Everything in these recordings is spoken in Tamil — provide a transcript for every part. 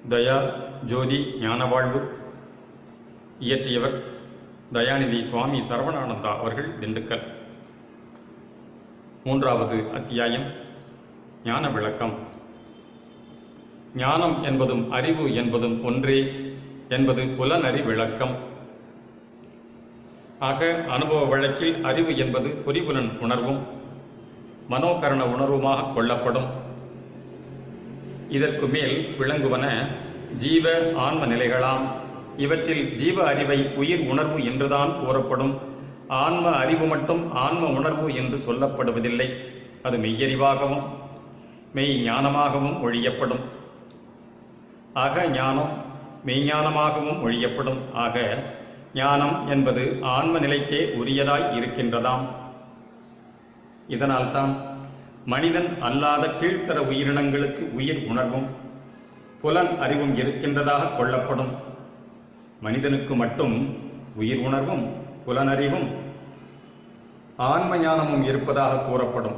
தயா ஜோதி ஞானவாழ்வு இயற்றியவர் தயாநிதி சுவாமி சரவணானந்தா அவர்கள், திண்டுக்கல். 3வது அத்தியாயம், ஞான விளக்கம். ஞானம் என்பதும் அறிவு என்பதும் ஒன்றே என்பது புலனறி விளக்கம். ஆக அனுபவ வழக்கில் அறிவு என்பது பொறிபுலன் உணர்வும் மனோகரண உணர்வுமாக கொள்ளப்படும். இதற்கு மேல் விளங்குவன ஜீவ ஆன்ம நிலைகளாம். இவற்றில் ஜீவ அறிவை உயிர் உணர்வு என்றுதான் கூறப்படும். ஆன்ம அறிவு மட்டும் ஆன்ம உணர்வு என்று சொல்லப்படுவதில்லை. அது மெய்யறிவாகவும் மெய் ஞானமாகவும் ஒழியப்படும். ஆக ஞானம் மெய்ஞானமாகவும் ஒழியப்படும். ஆக ஞானம் என்பது ஆன்ம நிலைக்கே உரியதாய் இருக்கின்றதாம். இதனால்தான் மனிதன் அல்லாத கீழ்த்தர உயிரினங்களுக்கு உயிர் உணர்வும் புலன் அறிவும் இருக்கின்றதாக கொள்ளப்படும். மனிதனுக்கு மட்டும் உயிர் உணர்வும் புலனறிவும் ஆன்ம ஞானமும் இருப்பதாக கூறப்படும்.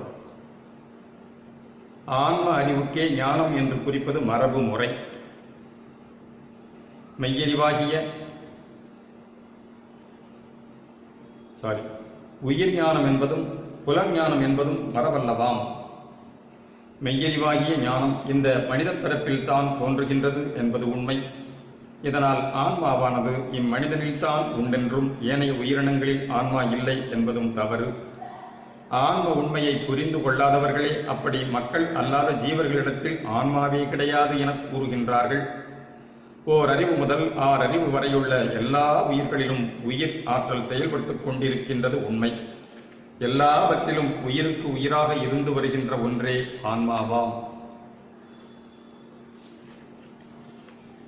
ஆன்ம அறிவுக்கே ஞானம் என்று குறிப்பது மரபு முறை. மெய்யறிவாகிய உயிர் ஞானம் என்பதும் புலன் ஞானம் என்பதும் மரபல்லவாம். மெய்யறிவாகிய ஞானம் இந்த மனித பிறப்பில் தான் தோன்றுகின்றது என்பது உண்மை. இதனால் ஆன்மாவானது இம்மனிதனில்தான் உண்டென்றும் ஏனைய உயிரினங்களில் ஆன்மா இல்லை என்பதும் தவறு. ஆன்ம உண்மையை புரிந்து கொள்ளாதவர்களே அப்படி மக்கள் அல்லாத ஜீவர்களிடத்தில் ஆன்மாவே கிடையாது என கூறுகின்றார்கள். ஓர் அறிவு முதல் 6 அறிவு வரையுள்ள எல்லா உயிர்களிலும் உயிர் ஆற்றல் செயல்பட்டு கொண்டிருக்கின்றது உண்மை. எல்லாவற்றிலும் உயிருக்கு உயிராக இருந்து வருகின்ற ஒன்றே ஆன்மாவாம்.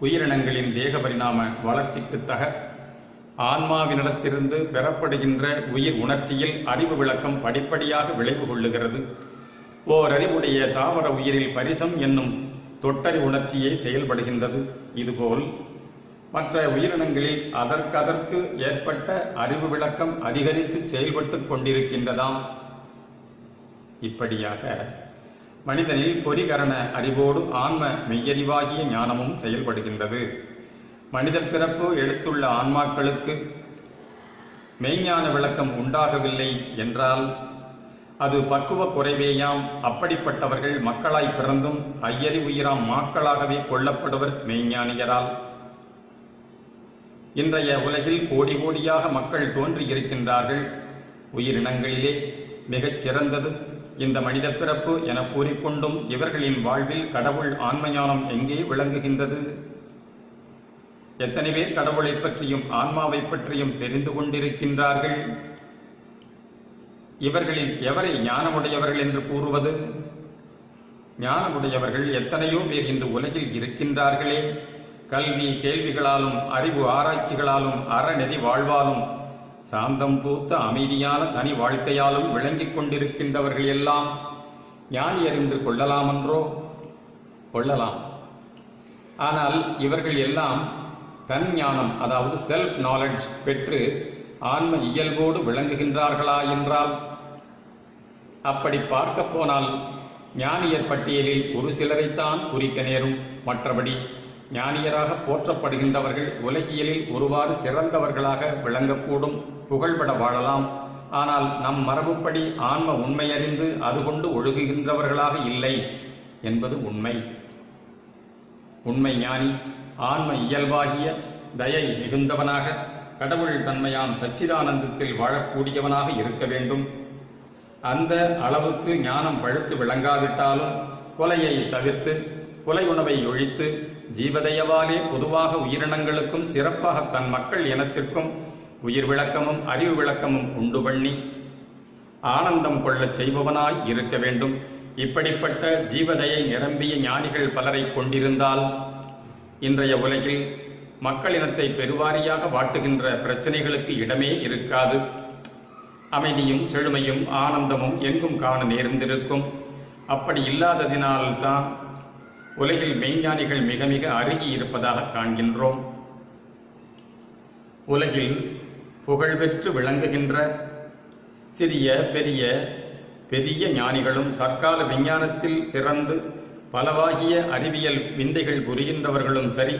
உயிரினங்களின் தேக பரிணாம வளர்ச்சிக்கு தக ஆன்மாவினிடத்திலிருந்து பெறப்படுகின்ற உயிர் உணர்ச்சியில் அறிவு விளக்கம் படிப்படியாக விளைவு கொள்ளுகிறது. ஓர் அறிவுடைய தாவர உயிரில் பரிசம் என்னும் தொட்டறி உணர்ச்சியை செயல்படுகின்றது. இதுபோல் மற்ற உயிரினங்களில் அதற்கதற்கு ஏற்பட்ட அறிவு விளக்கம் அதிகரித்து செயல்பட்டு கொண்டிருக்கின்றதாம். இப்படியாக மனிதனில் பொறிகரண அறிவோடு ஆன்ம மெய்யறிவாகிய ஞானமும் செயல்படுகின்றது. மனித பிறப்பு எடுத்துள்ள ஆன்மாக்களுக்கு மெய்ஞான விளக்கம் உண்டாகவில்லை என்றால் அது பக்குவ குறைவேயாம். அப்படிப்பட்டவர்கள் மக்களாய் பிறந்தும் ஐயறிவுயிராம் மாக்களாகவே கொள்ளப்படுவர் மெய்ஞானியரால். இன்றைய உலகில் கோடி கோடியாக மக்கள் தோன்றியிருக்கின்றார்கள். உயிரினங்களிலே மிகச் சிறந்தது இந்த மனித பிறப்பு என கூறிக்கொண்டும் இவர்களின் வாழ்வில் கடவுள் ஆன்மஞானம் எங்கே விளங்குகின்றது? எத்தனை பேர் கடவுளை பற்றியும் ஆன்மாவை பற்றியும் தெரிந்து கொண்டிருக்கின்றார்கள்? இவர்களில் எவரை ஞானமுடையவர்கள் என்று கூறுவது? ஞானமுடையவர்கள் எத்தனையோ பேர் இன்று உலகில் இருக்கின்றார்களே. கல்வி கேள்விகளாலும் அறிவு ஆராய்ச்சிகளாலும் அறநெறி வாழ்வாலும் சாந்தம் பூத்த அமைதியான தனி வாழ்க்கையாலும் விளங்கிக் கொண்டிருக்கின்றவர்கள் எல்லாம் ஞானியர் என்று கொள்ளலாமென்றோ? கொள்ளலாம். ஆனால் இவர்கள் எல்லாம் தன் ஞானம், அதாவது செல்ஃப் நாலெட்ஜ் பெற்று ஆன்ம இயல்போடு விளங்குகின்றார்களா என்றால் அப்படி பார்க்க போனால் ஞானியர் பட்டியலில் ஒரு சிலரைத்தான் குறிக்க நேரும். மற்றபடி ஞானியராக போற்றப்படுகின்றவர்கள் உலகியலில் ஒருவாறு சிறந்தவர்களாக விளங்கக்கூடும், புகழ்பட வாழலாம். ஆனால் நம் மரபுப்படி ஆன்ம உண்மையறிந்து அது கொண்டு ஒழுகுகின்றவர்களாக இல்லை என்பது உண்மை. உண்மை ஞானி ஆன்ம இயல்பாகிய தயை மிகுந்தவனாக கடவுள் தன்மையாம் சச்சிதானந்தத்தில் வாழக்கூடியவனாக இருக்க வேண்டும். அந்த அளவுக்கு ஞானம் பழுத்து விளங்காவிட்டாலும் கொலையை தவிர்த்து கொலை உணவை ஒழித்து ஜீவதயவாலே பொதுவாக உயிரினங்களுக்கும் சிறப்பாக தன் மக்கள் இனத்திற்கும் உயிர் விளக்கமும் அறிவு விளக்கமும் உண்டு பண்ணி ஆனந்தம் கொள்ளச் செய்பவனாய் இருக்க வேண்டும். இப்படிப்பட்ட ஜீவதையை நிரம்பிய ஞானிகள் பலரை கொண்டிருந்தால் இன்றைய உலகில் மக்களினத்தை பெருவாரியாக வாட்டுகின்ற பிரச்சனைகளுக்கு இடமே இருக்காது. அமைதியும் செழுமையும் ஆனந்தமும் எங்கும் காண நேர்ந்திருக்கும். அப்படி இல்லாததினால்தான் உலகில் மெய்ஞானிகள் மிக மிக அருகி இருப்பதாக காண்கின்றோம். உலகில் புகழ்பெற்று விளங்குகின்ற சிறிய பெரிய பெரிய ஞானிகளும் தற்கால விஞ்ஞானத்தில் சிறந்து பலவாகிய அறிவியல் விந்தைகள் புரிகின்றவர்களும் சரி,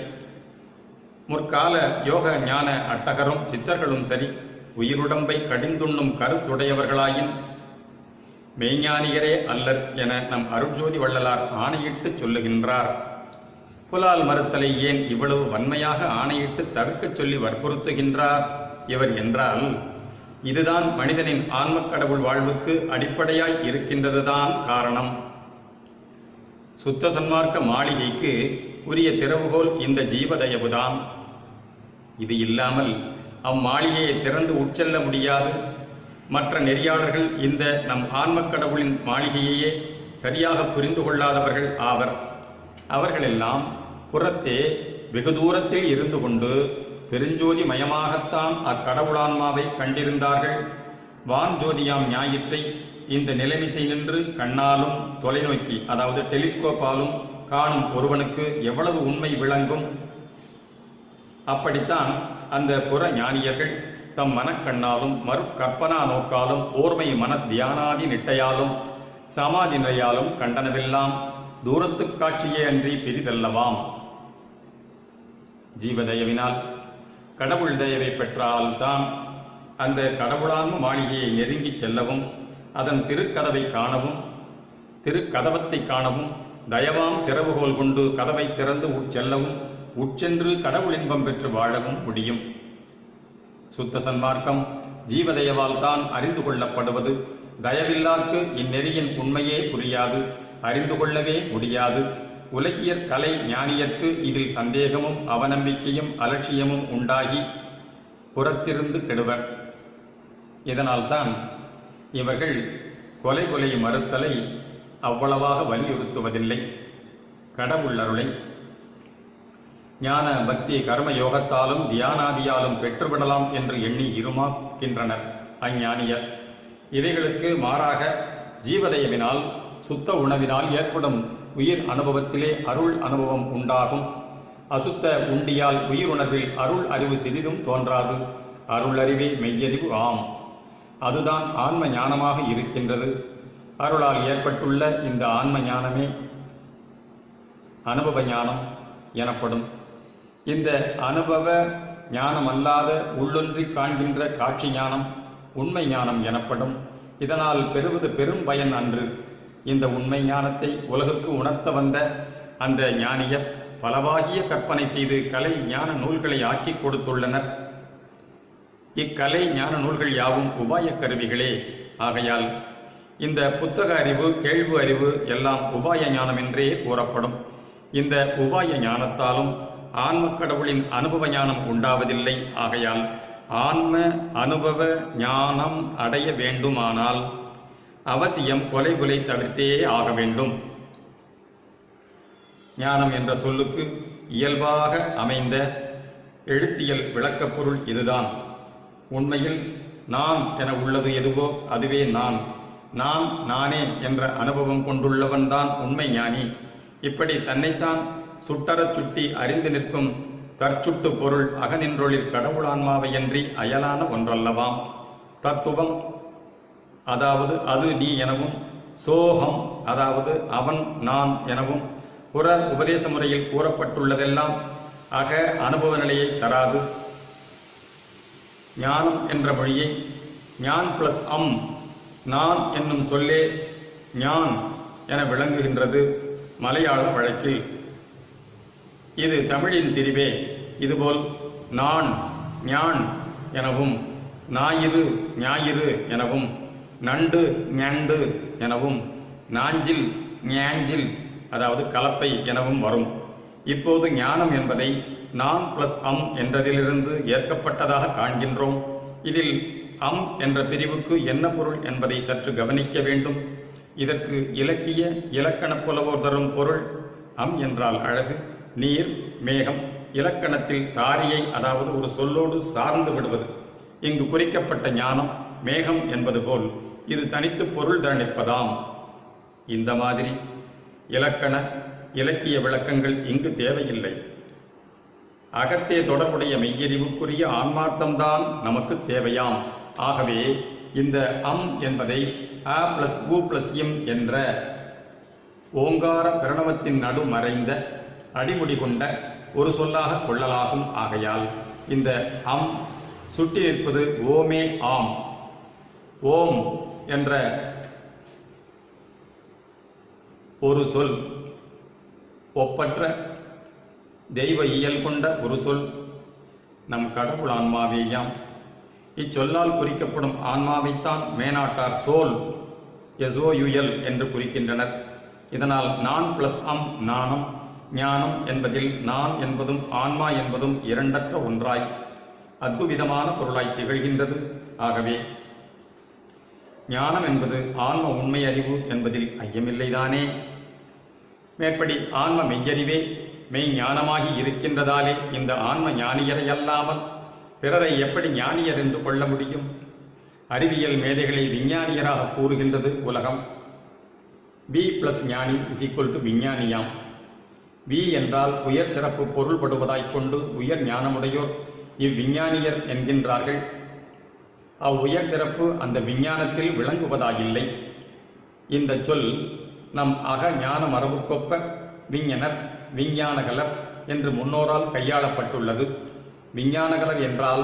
முற்கால யோக ஞான அட்டகரும் சித்தர்களும் சரி, உயிருடம்பை கடிந்துண்ணும் கருத்துடையவர்களாயின் மெய்ஞானியரே அல்லர் என நம் அருட்ஜோதி வள்ளலார் ஆணையிட்டு சொல்லுகின்றார். புலால் மறுத்தலை ஏன் இவ்வளவு வன்மையாக ஆணையிட்டு தவிர்க்கச் சொல்லி வற்புறுத்துகின்றார் இவர் என்றால், இதுதான் மனிதனின் ஆன்மக் கடவுள் வாழ்வுக்கு அடிப்படையாய் இருக்கின்றதுதான் காரணம். சுத்த சன்மார்க்க மாளிகைக்கு உரிய திறவுகோல் இந்த ஜீவதயவுதான். இது இல்லாமல் அம்மாளிகையை திறந்து உட்செல்ல முடியாது. மற்ற நெறியாளர்கள் இந்த நம் ஆன்மக் கடவுளின் மாளிகையையே சரியாக புரிந்து கொள்ளாதவர்கள் ஆவர். அவர்களெல்லாம் புறத்தே வெகு தூரத்தில் இருந்து கொண்டு பெருஞ்சோதி மயமாகத்தான் அக்கடவுளான்மாவை கண்டிருந்தார்கள். வான்ஜோதியாம் ஞாயிற்றை இந்த நிலைமிசை நின்று கண்ணாலும் தொலைநோக்கி, அதாவது டெலிஸ்கோப்பாலும் காணும் ஒருவனுக்கு எவ்வளவு உண்மை விளங்கும்? அப்படித்தான் அந்த புற ஞானியர்கள் தம் மனக்கண்ணாலும் கற்பனா நோக்காலும் ஓர்மை மன தியானாதி நிட்டையாலும் சமாதி நிலையாலும் கண்டனவெல்லாம் தூரத்து காட்சியே அன்றி பிரிதல்லவாம். ஜீவதயவினால் கடவுள் தயவை பெற்றால்தான் அந்த கடவுளான்ம மாளிகையை நெருங்கி செல்லவும், அதன் திருக்கதவை காணவும், திருக்கதவத்தை காணவும், தயவாம் திறவுகோல் கொண்டு கதவை திறந்து உட்செல்லவும், உட்சென்று கடவுள் இன்பம் பெற்று வாழவும் முடியும். சுத்த சன்மார்க்கம் ஜீவதயவால் தான் அறிந்து கொள்ளப்படுவது. தயவில்லார்க்கு இந்நெறியின் உண்மையே புரியாது, அறிந்து கொள்ளவே முடியாது. உலகியற் கலை ஞானியர்க்கு இதில் சந்தேகமும் அவநம்பிக்கையும் அலட்சியமும் உண்டாகி புறத்திருந்து கெடுவர். இதனால்தான் இவர்கள் கொலை மறுத்தலை அவ்வளவாக வலியுறுத்துவதில்லை. கடவுள் அருளை ஞான பக்தி கர்ம யோகத்தாலும் தியானாதியாலும் பெற்றுவிடலாம் என்று எண்ணி இருமாக்கின்றனர் அஞ்ஞானியர். இவைகளுக்கு மாறாக ஜீவதயவினால் சுத்த உணவினால் ஏற்படும் உயிர் அனுபவத்திலே அருள் அனுபவம் உண்டாகும். அசுத்த உண்டியால் உயிருணர்வில் அருள் அறிவு சிறிதும் தோன்றாது. அருள் அறிவே மெய்யறிவு ஆம். அதுதான் ஆன்ம ஞானமாக இருக்கின்றது. அருளால் ஏற்பட்டுள்ள இந்த ஆன்ம ஞானமே அனுபவ ஞானம் எனப்படும். இந்த அனுபவ ஞானம் அல்லாத உள்ளொன்றி காண்கின்ற காட்சி ஞானம் உண்மை ஞானம் எனப்படும். இதனால் பெறுவது பெரும் பயன் அன்று. இந்த உண்மை ஞானத்தை உலகுக்கு உணர்த்த வந்த அந்த ஞானியர் பலவாகிய கற்பனை செய்து கலை ஞான நூல்களை ஆக்கி கொடுத்துள்ளனர். இக்கலை ஞான நூல்கள் யாவும் உபாய கருவிகளே. ஆகையால் இந்த புத்தக அறிவு, கேள்வி அறிவு எல்லாம் உபாய ஞானம் என்றே கூறப்படும். இந்த உபாய ஞானத்தாலும் ஆன்ம கடவுளின் அனுபவ ஞானம் உண்டாவதில்லை. ஆகையால் ஆன்ம அனுபவ ஞானம் அடைய வேண்டுமானால் அவசியம் கொலை தவிர்த்தே ஆக வேண்டும். ஞானம் என்ற சொல்லுக்கு இயல்பாக அமைந்த எழுத்தியல் விளக்கப் பொருள் இதுதான். உண்மையில் நான் என உள்ளது எதுவோ அதுவே நான். நான் நானே என்ற அனுபவம் கொண்டுள்ளவன்தான் உண்மை ஞானி. இப்படி தன்னைத்தான் சுட்டரச் சுட்டி அறிந்து நிற்கும் தற்சுட்டு பொருள் அகநின்றொழில் கடவுளான்மாவையன்றி அயலான ஒன்றல்லவாம். தத்துவம் அதாவது அது நீ எனவும், சோகம் அதாவது அவன் நான் எனவும் புற உபதேச முறையில் கூறப்பட்டுள்ளதெல்லாம் அக அனுபவ நிலையை தராது. ஞானம் என்ற மொழியை ஞான் பிளஸ் நான் என்னும் சொல்லே ஞான் என விளங்குகின்றது மலையாள வழக்கில். இது தமிழின் திரிவே. இதுபோல் நான் ஞான் எனவும், ஞாயிறு ஞாயிறு எனவும், நண்டு ஞண்டு எனவும், நாஞ்சில் ஞாஞ்சில் அதாவது கலப்பை எனவும் வரும். இப்போது ஞானம் என்பதை நான் பிளஸ் என்றதிலிருந்து ஏற்கப்பட்டதாக காண்கின்றோம். இதில் என்ற பிரிவுக்கு என்ன பொருள் என்பதை சற்று கவனிக்க வேண்டும். இதற்கு இலக்கிய இலக்கண புலவோர் தரும் பொருள் என்றால் அழகு, நீர், மேகம். இலக்கணத்தில் சாரியை அதாவது ஒரு சொல்லோடு சார்ந்து விடுவது. இங்கு குறிக்கப்பட்ட ஞானம் மேகம் என்பது போல் இது தனித்து பொருள் தரணிப்பதாம். இந்த மாதிரி இலக்கண இலக்கிய விளக்கங்கள் இங்கு தேவையில்லை. அகத்தே தொடர்புடைய மெய்யறிவுக்குரிய ஆன்மார்த்தம்தான் நமக்கு தேவையாம். ஆகவே இந்த என்பதை அ பிளஸ் உ பிளஸ் என்ற ஓங்கார பிரணவத்தின் நடு மறைந்த அடிமுடி கொண்ட ஒரு சொல்லாக கொள்ளலாகும். ஆகையால் இந்த அம் சுட்டி நிற்பது ஓமே ஆம். ஓம் என்ற ஒரு சொல் ஒப்பற்ற தெய்வ இயல் கொண்ட ஒரு சொல் நம் கடவுள் ஆன்மாவேயாம். இச்சொல்லால் குறிக்கப்படும் ஆன்மாவைத்தான் மேனாட்டார் சோல் SOUL என்று குறிக்கின்றனர். இதனால் நான் பிளஸ் அம் நாணம் ஞானம் என்பதில் நான் என்பதும் ஆன்மா என்பதும் இரண்டற்ற ஒன்றாய் அத்விதமான பொருளாய் திகழ்கின்றது. ஆகவே ஞானம் என்பது ஆன்ம உண்மை அறிவு என்பதில் ஐயமில்லைதானே. மேற்படி ஆன்ம மெய்யறிவே மெய் ஞானமாகி இருக்கின்றதாலே இந்த ஆன்ம ஞானியரை அல்லாமல் பிறரை எப்படி ஞானியர் என்று கொள்ள முடியும்? அறிவியல் மேதைகளை விஞ்ஞானியராக கூறுகின்றது உலகம். B + ஞானி = விஞ்ஞானியாம். V என்றால் உயர் சிறப்பு பொருள்படுவதாய்க் கொண்டு உயர் ஞானமுடையோர் இவ்விஞ்ஞானியர் என்கின்றார்கள். அவ்வுயர் சிறப்பு அந்த விஞ்ஞானத்தில் விளங்குவதாயில்லை. இந்த சொல் நம் அக ஞான மரபுக்கொப்ப விஞ்ஞனர் விஞ்ஞானகலர் என்று முன்னோரால் கையாளப்பட்டுள்ளது. விஞ்ஞானகலர் என்றால்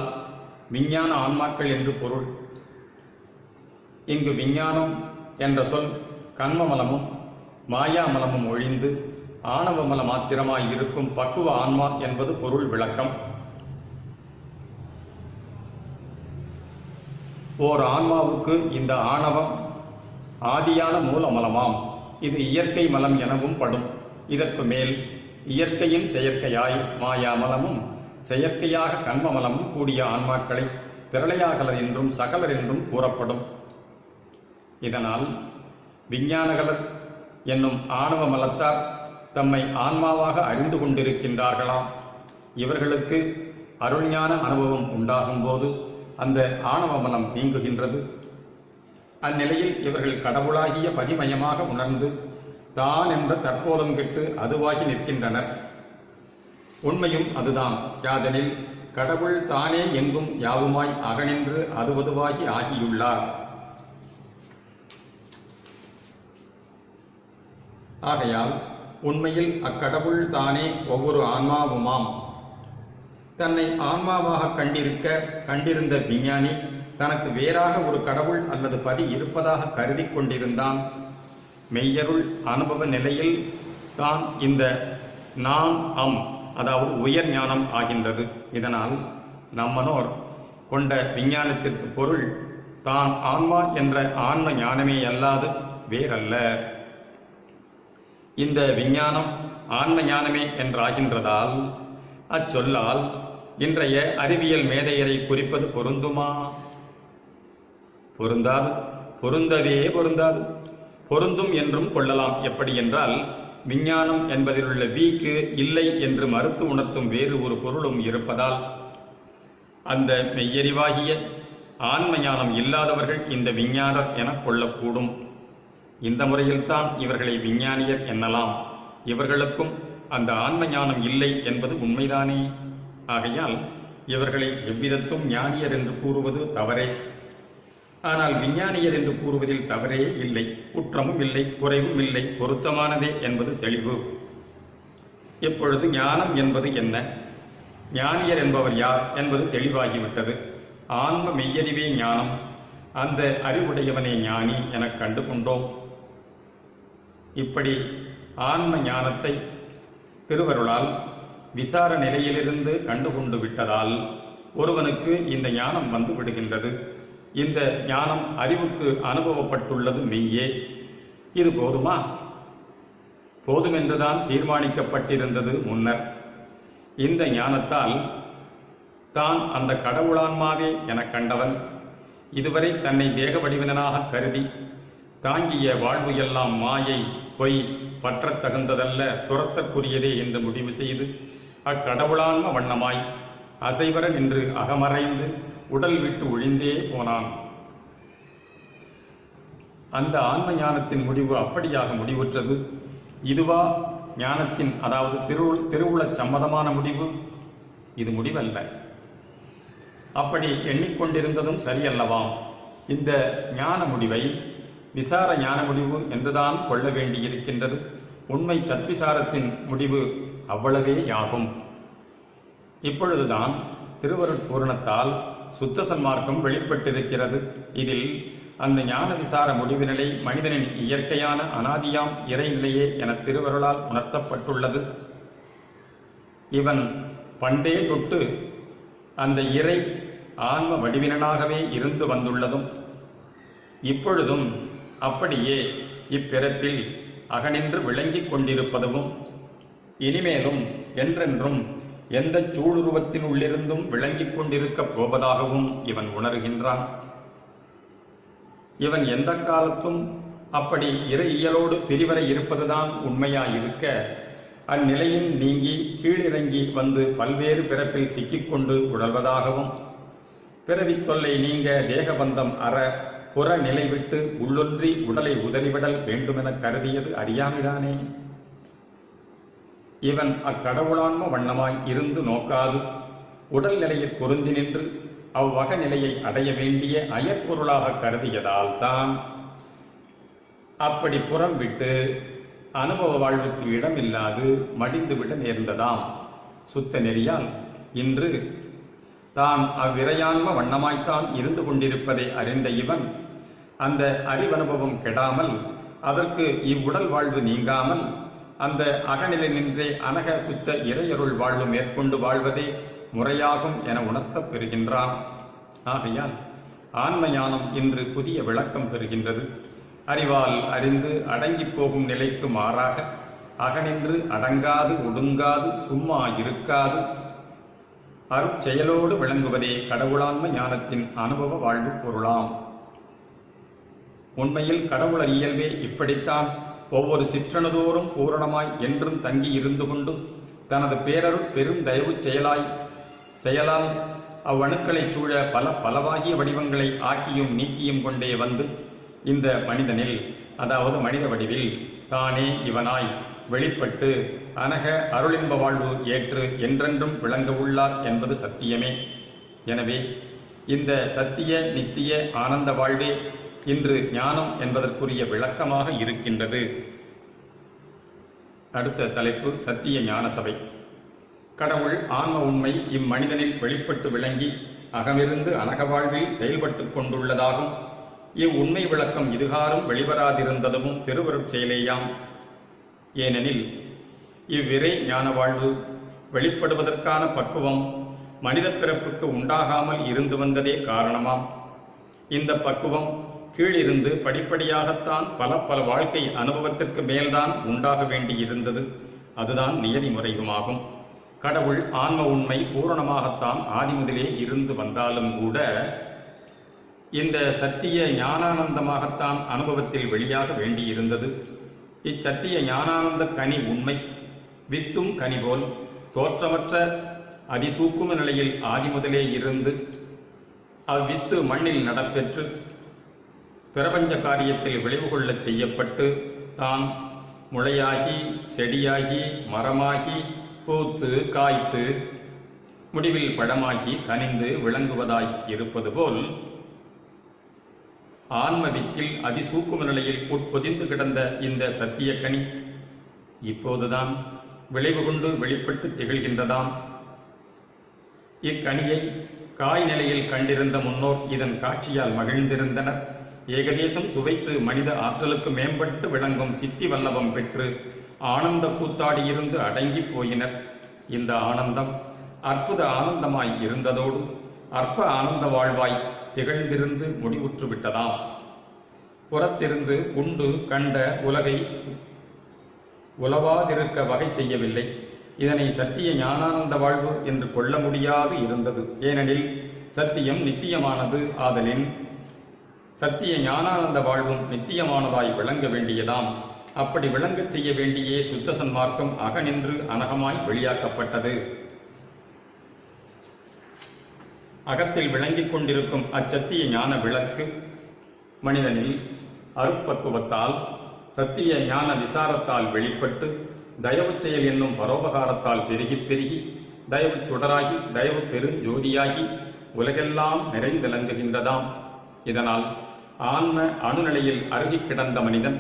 விஞ்ஞான ஆன்மாக்கள் என்று பொருள். இங்கு விஞ்ஞானம் என்ற சொல் கண்மமலமும் மாயாமலமும் ஒழிந்து ஆணவமல மாத்திரமாய் இருக்கும் பக்குவ ஆன்மா என்பது பொருள் விளக்கம். ஓர் ஆன்மாவுக்கு இந்த ஆணவம் ஆதியான மூலமலமாம். இது இயற்கை மலம் எனவும் படும். இதற்கு மேல் இயற்கையின் செயற்கையாய் மாயாமலமும் செயற்கையாக கண்மமலமும் கூடிய ஆன்மாக்களை பிரளயாகலர் என்றும் சகலர் என்றும் கூறப்படும். இதனால் விஞ்ஞானகலர் என்னும் ஆணவ மலத்தார் தம்மை ஆன்மாவாக அறிந்து கொண்டிருக்கின்றார்களாம். இவர்களுக்கு அருள்ஞான அனுபவம் உண்டாகும் போது அந்த ஆணவ மலம் நீங்குகின்றது. அந்நிலையில் இவர்கள் கடவுளாகிய பதிமயமாக உணர்ந்து தான் என்ற தற்போதம் கெட்டு அதுவாகி நிற்கின்றனர். உண்மையும் அதுதான். யாதெனில் கடவுள் தானே எங்கும் யாவுமாய் அகனின்று அதுவதுவாகி ஆகியுள்ளார். ஆகையால் உண்மையில் அக்கடவுள் தானே ஒவ்வொரு ஆன்மாவுமாம். தன்னை ஆன்மாவாக கண்டிருந்த விஞ்ஞானி தனக்கு வேறாக ஒரு கடவுள் அல்லது பதி இருப்பதாக கருதி கொண்டிருந்தான். மெய்யருள் அனுபவ நிலையில் தான் இந்த நான் அம் அதாவது உயர் ஞானம் ஆகின்றது. இதனால் நம்மனோர் கொண்ட விஞ்ஞானத்திற்கு பொருள் தான் ஆன்மா என்ற ஆன்ம ஞானமே அல்லாது வேறல்ல. இந்த விஞ்ஞானம் ஆன்ம ஞானமே என்றாகின்றதால் அச்சொல்லால் இன்றைய அறிவியல் மேதையரை குறிப்பது பொருந்துமா? பொருந்தாது. பொருந்தவே பொருந்தாது. பொருந்தும் என்றும் கொள்ளலாம். எப்படி என்றால் விஞ்ஞானம் என்பதிலுள்ள வீக்கு இல்லை என்று மறுத்து உணர்த்தும் வேறு ஒரு பொருளும் இருப்பதால் அந்த மெய்யறிவாகிய ஆன்ம ஞானம் இல்லாதவர்கள் இந்த விஞ்ஞானர் என கொள்ளக்கூடும். இந்த முறையில்தான் இவர்களை விஞ்ஞானியர் என்னலாம். இவர்களுக்கும் அந்த ஆன்ம ஞானம் இல்லை என்பது உண்மைதானே. ஆகையால் இவர்களை எவ்விதத்தும் ஞானியர் என்று கூறுவது தவறே. ஆனால் விஞ்ஞானியர் என்று கூறுவதில் தவறே இல்லை, குற்றமும் இல்லை, குறைவும் இல்லை, பொருத்தமானதே என்பது தெளிவு. இப்பொழுது ஞானம் என்பது என்ன, ஞானியர் என்பவர் யார் என்பது தெளிவாகிவிட்டது. ஆன்ம மெய்யறிவே ஞானம், அந்த அறிவுடையவனே ஞானி எனக் கண்டு கொண்டோம். இப்படி ஆன்ம ஞானத்தை திருவருளால் விசார நிலையிலிருந்து கண்டுகொண்டு விட்டதால் ஒருவனுக்கு இந்த ஞானம் வந்து விடுகின்றது. இந்த ஞானம் அறிவுக்கு அனுபவப்பட்டுள்ளது மெய்யே. இது போதுமா? போதுமென்றுதான் தீர்மானிக்கப்பட்டிருந்தது முன்னர். இந்த ஞானத்தால் தான் அந்த கடவுளான்மாவே எனக் கண்டவன் இதுவரை தன்னை தேக வடிவினனாக கருதி தாங்கிய வாழ்வு எல்லாம் மாயை, பொய், பற்றத் தகுந்ததல்ல, துரத்தற்குரியதே என்று முடிவு செய்து அக்கடவுளான்ம வண்ணமாய் அசைவர நின்று அகமறைந்து உடல் விட்டு ஒழிந்தே போனான். அந்த ஆன்ம ஞானத்தின் முடிவு அப்படியாக முடிவுற்றது. இதுவா ஞானத்தின் அதாவது திருவுளச் சம்மதமான முடிவு? இது முடிவல்ல. அப்படி எண்ணிக்கொண்டிருந்ததும் சரியல்லவாம். இந்த ஞான முடிவை விசார ஞான முடிவு என்றுதான் கொள்ள வேண்டியிருக்கின்றது. உண்மை சத்விசாரத்தின் முடிவு அவ்வளவேயாகும். இப்பொழுதுதான் திருவருட்பூரணத்தால் சுத்த சன்மார்க்கம் வெளிப்பட்டிருக்கிறது. இதில் அந்த ஞான விசார முடிவு நிலை மனிதனின் இயற்கையான அனாதியாம் இறைநிலையே என திருவருளால் உணர்த்தப்பட்டுள்ளது. இவன் பண்டே தொட்டு அந்த இறை ஆன்ம வடிவினனாகவே இருந்து வந்துள்ளதும் இப்பொழுதும் அப்படியே இப்பிறப்பில் அகனின்று விளங்கிக் கொண்டிருப்பதும் இனிமேலும் என்றென்றும் எந்த சூளுருவத்தின் உள்ளிருந்தும் விளங்கிக் கொண்டிருக்கப் போவதாகவும் இவன் உணர்கின்றான். இவன் எந்த காலத்தும் அப்படி இறையியலோடு பிரிவரை இருப்பதுதான் உண்மையாயிருக்க, அந்நிலையில் நீங்கி கீழிறங்கி வந்து பல்வேறு பிறப்பில் சிக்கிக்கொண்டு உழல்வதாகவும், பிறவித் தொல்லை நீங்க தேகபந்தம் அற புற நிலை விட்டு உள்ளொன்றி உடலை உதறிவிடல் வேண்டுமென கருதியது அறியாமைதானே. இவன் அக்கடவுளான்ம வண்ணமாய் இருந்து நோக்காது உடல் நிலையில் பொருந்தி நின்று அவ்வக நிலையை அடைய வேண்டிய அயற்பொருளாக கருதியதால் தான் அப்படி புறம் விட்டு அனுபவ வாழ்வுக்கு இடமில்லாது மடிந்துவிட நேர்ந்ததாம். சுத்த நெறியால் இன்று தான் அவ்விரையான்ம வண்ணமாய்த்தான் இருந்து கொண்டிருப்பதை அறிந்த இவன் அந்த அறிவனுபவம் கெடாமல், அதற்கு இவ்வுடல் வாழ்வு நீங்காமல் அந்த அகநிலை நின்றே அனக சுத்த இறையருள் வாழ்வு மேற்கொண்டு வாழ்வதே முறையாகும் என உணர்த்தப் பெறுகின்றான். ஆகையால் ஆன்ம ஞானம் இன்று புதிய விளக்கம் பெறுகின்றது. அறிவால் அறிந்து அடங்கி போகும் நிலைக்கு மாறாக அகனின்று அடங்காது ஒடுங்காது சும்மா இருக்காது அருட்செயலோடு விளங்குவதே கடவுளான்ம ஞானத்தின் அனுபவ வாழ்வு பொருளாம். உண்மையில் கடவுளர் இயல்பே இப்படித்தான் ஒவ்வொரு சிற்றணுதோறும் பூரணமாய் என்றும் தங்கி இருந்து கொண்டு தனது பேரருட் பெரும் தயவு செயலால் அவ்வணுக்களைச் சூழ பலவாகிய வடிவங்களை ஆக்கியும் நீக்கியும் கொண்டே வந்து இந்த மனிதனில், அதாவது மனித வடிவில் தானே இவனாய் வெளிப்பட்டு அனக அருளின்ப வாழ்வு ஏற்று என்றென்றும் விளங்க உள்ளார் என்பது சத்தியமே. எனவே இந்த சத்திய நித்திய ஆனந்த வாழ்வே இன்று ஞானம் என்பதற்குரிய விளக்கமாக இருக்கின்றது. அடுத்த தலைப்பு சத்திய ஞான சபை. கடவுள் ஆன்ம உண்மை இம்மனிதனில் வெளிப்பட்டு விளங்கி அகமிருந்து அனக வாழ்வில் செயல்பட்டு கொண்டுள்ளதாகும். இவ்வுண்மை விளக்கம் இதுகாரும் வெளிவராதிருந்ததும் திருவருட் செயலேயாம். ஏனெனில் இவ்விரை ஞான வாழ்வு வெளிப்படுவதற்கான பக்குவம் மனித பிறப்புக்கு உண்டாகாமல் இருந்து வந்ததே காரணமாம். இந்த பக்குவம் கீழிருந்து படிப்படியாகத்தான் பல வாழ்க்கை அனுபவத்திற்கு மேல்தான் உண்டாக வேண்டியிருந்தது. அதுதான் நியதி முறையுமாகும். கடவுள் ஆன்ம உண்மை பூரணமாகத்தான் ஆதிமுதலே இருந்து வந்தாலும் கூட இந்த சத்திய ஞானானந்தமாகத்தான் அனுபவத்தில் வெளியாக வேண்டியிருந்தது. இச்சத்திய ஞானானந்த கனி உண்மை வித்தும் கனி போல் தோற்றமற்ற அதிசூக்கும நிலையில் ஆதிமுதலே இருந்து அவ்வித்து மண்ணில் நடப்பெற்று பிரபஞ்ச காரியத்தில் விளைவு கொள்ளச் செய்யப்பட்டு தான் முளையாகி செடியாகி மரமாகி பூத்து காய்த்து முடிவில் பழமாகி கனிந்து விளங்குவதாய் இருப்பது போல் ஆன்ம வித்தில் அதிசூக்கும நிலையில் உட்பொதிந்து கிடந்த இந்த சத்திய கனி இப்போதுதான் விளைவு கொண்டு வெளிப்பட்டு திகழ்கின்றதாம். இக்கனியை காய் நிலையில் கண்டிருந்த முன்னோர் இதன் காட்சியால் மகிழ்ந்திருந்தனர். ஏகதேசம் சுவைத்து மனித ஆற்றலுக்கு மேம்பட்டு விளங்கும் சித்தி வல்லபம் பெற்று ஆனந்த கூத்தாடியிருந்து அடங்கி போயினர். இந்த ஆனந்தம் அற்புத ஆனந்தமாய் இருந்ததோடு அற்ப ஆனந்த வாழ்வாய் திகழ்ந்திருந்து முடிவுற்று விட்டதாம். புறத்திருந்து உண்டு கண்ட உலகை உலவாதிருக்க வகை செய்யவில்லை. இதனை சத்திய ஞானானந்த வாழ்வு என்று கொள்ள முடியாது இருந்தது. ஏனெனில் சத்தியம் நித்தியமானது ஆதலின் சத்திய ஞானானந்த வாழ்வும் நித்தியமானதாய் விளங்க வேண்டியதாம். அப்படி விளங்கச் செய்ய வேண்டியே சுத்த சன்மார்க்கம் அகநின்று அனகமாய் வெளியாக்கப்பட்டது. அகத்தில் விளங்கிக் கொண்டிருக்கும் அச்சத்திய ஞான விளக்கு மனிதனில் அருட்பக்குவத்தால் சத்திய ஞான விசாரத்தால் வெளிப்பட்டு தயவு செயல் என்னும் பரோபகாரத்தால் பெருகி தயவு சுடராகி தயவு பெருஞ்சோதியாகி உலகெல்லாம் நிறைந்திலங்குகின்றதாம். இதனால் ஆன்ம அணுநிலையில் அருகி கிடந்த மனிதன்